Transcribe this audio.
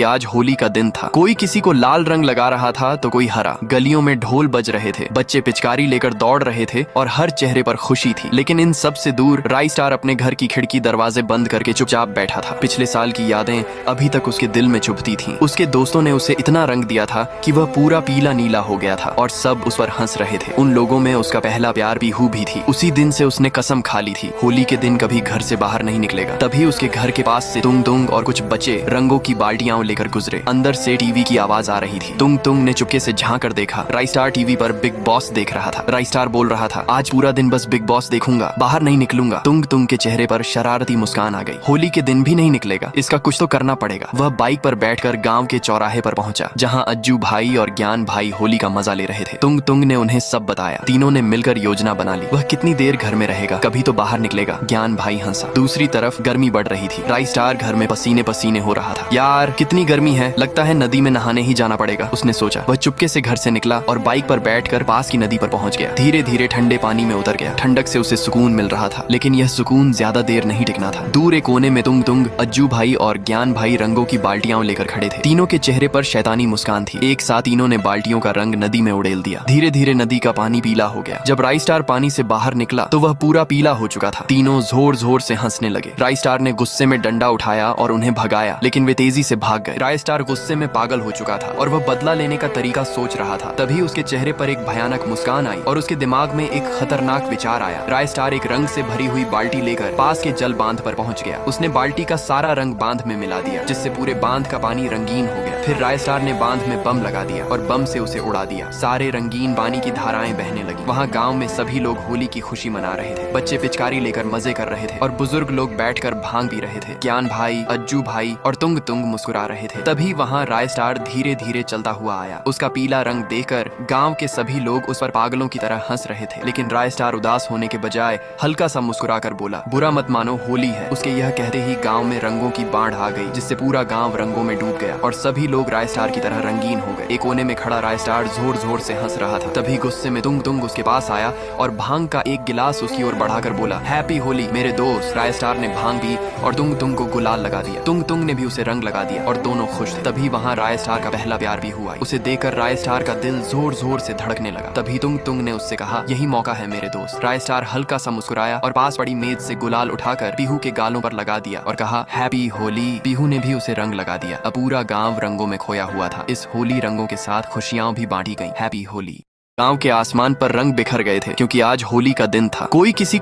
आज होली का दिन था। कोई किसी को लाल रंग लगा रहा था तो कोई हरा। गलियों में ढोल बज रहे थे, बच्चे पिचकारी लेकर दौड़ रहे थे और हर चेहरे पर खुशी थी। लेकिन इन सब से दूर राई स्टार अपने घर की खिड़की दरवाजे बंद करके चुपचाप बैठा था। पिछले साल की यादें अभी तक उसके दिल में चुभती थीं। उसके दोस्तों ने उसे इतना रंग दिया था कि वह पूरा पीला नीला हो गया था और सब उस पर हंस रहे थे। उन लोगों में उसका पहला प्यार पीहू भी थी। उसी दिन से उसने कसम खा ली थी, होली के दिन कभी घर से बाहर नहीं निकलेगा। तभी उसके घर के पास से तुंग तुंग और कुछ बच्चे रंगों की बाल्टियां लेकर गुजरे। अंदर से टीवी की आवाज आ रही थी। तुंग तुंग ने चुपके से झांक कर देखा। राई स्टार टीवी पर बिग बॉस देख रहा था। राई स्टार बोल रहा था, आज पूरा दिन बस बिग बॉस देखूंगा, बाहर नहीं निकलूंगा। तुंग तुंग के चेहरे पर शरारती मुस्कान आ गई। होली के दिन भी नहीं निकलेगा, इसका कुछ तो करना पड़ेगा। वह बाइक पर बैठकर गांव के चौराहे पर पहुंचा, जहां अज्जू भाई और ज्ञान भाई होली का मजा ले रहे थे। तुंग तुंग ने उन्हें सब बताया। तीनों ने मिलकर योजना बना ली। वह कितनी देर घर में रहेगा, कभी तो बाहर निकलेगा। ज्ञान भाई हंसा। दूसरी तरफ गर्मी बढ़ रही थी। राई स्टार घर में पसीने पसीने हो रहा था। यार कितनी गर्मी है, लगता है नदी में नहाने ही जाना पड़ेगा, उसने सोचा। वह चुपके से घर से निकला और बाइक पर बैठकर पास की नदी पर पहुंच गया। धीरे धीरे ठंडे पानी में उतर गया। ठंडक से उसे सुकून मिल रहा था, लेकिन यह सुकून ज्यादा देर नहीं टिकना था। दूर एक कोने में तुंग तुंग, अज्जू भाई और ज्ञान भाई रंगों की बाल्टियां लेकर खड़े थे। तीनों के चेहरे पर शैतानी मुस्कान थी। एक साथ तीनों ने बाल्टियों का रंग नदी में उड़ेल दिया। धीरे धीरे नदी का पानी पीला हो गया। जब राई स्टार पानी से बाहर निकला तो वह पूरा पीला हो चुका था। तीनों जोर जोर से हंसने लगे। राई स्टार ने गुस्से में डंडा उठाया और उन्हें भगाया, लेकिन वे तेजी से भाग गए। राई स्टार गुस्से में पागल हो चुका था और वह बदला लेने का तरीका सोच रहा था। तभी उसके चेहरे पर एक भयानक मुस्कान आई और उसके दिमाग में एक खतरनाक विचार आया। राय स्टार एक रंग से भरी हुई बाल्टी लेकर पास के जल बांध पर पहुंच गया। उसने बाल्टी का सारा रंग बांध में मिला दिया, जिससे पूरे बांध का पानी रंगीन हो गया। फिर राय स्टार ने बांध में बम लगा दिया और बम से उसे उड़ा दिया। सारे रंगीन पानी की धाराएं बहने लगी। वहाँ गाँव में सभी लोग होली की खुशी मना रहे थे। बच्चे पिचकारी लेकर मजे कर रहे थे और बुजुर्ग लोग बैठकर भांग पी रहे थे। ज्ञान भाई, अज्जू भाई और तुंग तुंग मुस्कुरा रहे थे। तभी वहाँ राय स्टार धीरे धीरे चलता हुआ आया। उसका पीला रंग देखकर गांव के सभी लोग उस पर पागलों की तरह हंस रहे थे। लेकिन राय स्टार उदास होने के बजाय हल्का सा मुस्कुराकर बोला, बुरा मत मानो, होली है। उसके यह कहते ही गांव में रंगों की बाढ़ आ गई, जिससे पूरा गांव रंगों में डूब गया और सभी लोग राय स्टार की तरह रंगीन हो गए। एक कोने में खड़ा राय स्टार जोर जोर से हंस रहा था। तभी गुस्से में तुंग तुंग उसके पास आया और भांग का एक गिलास उसकी ओर बढ़ाकर बोला, हैप्पी होली मेरे दोस्त। राय स्टार ने भांग पी और तुंग तुंग को गुलाल लगा दिया। तुंग तुंग ने भी उसे रंग लगा दिया और दोनों खुश थे। तभी वहाँ राय स्टार का पहला प्यार भी हुआ। उसे देखकर राय स्टार का दिल जोर जोर से धड़कने लगा। तभी तुंग तुंग ने उससे कहा, यही मौका है मेरे दोस्त। राय स्टार हल्का सा मुस्कुराया और पास पड़ी मेज से गुलाल उठाकर पीहू के गालों पर लगा दिया और कहा, हैप्पी होली। पीहू ने भी उसे रंग लगा दिया। अब पूरा गांव रंगों में खोया हुआ था। इस होली रंगों के साथ खुशियां भी बांटी गईं। हैप्पी होली। गांव के आसमान पर रंग बिखर गए थे, क्योंकि आज होली का दिन था। कोई किसी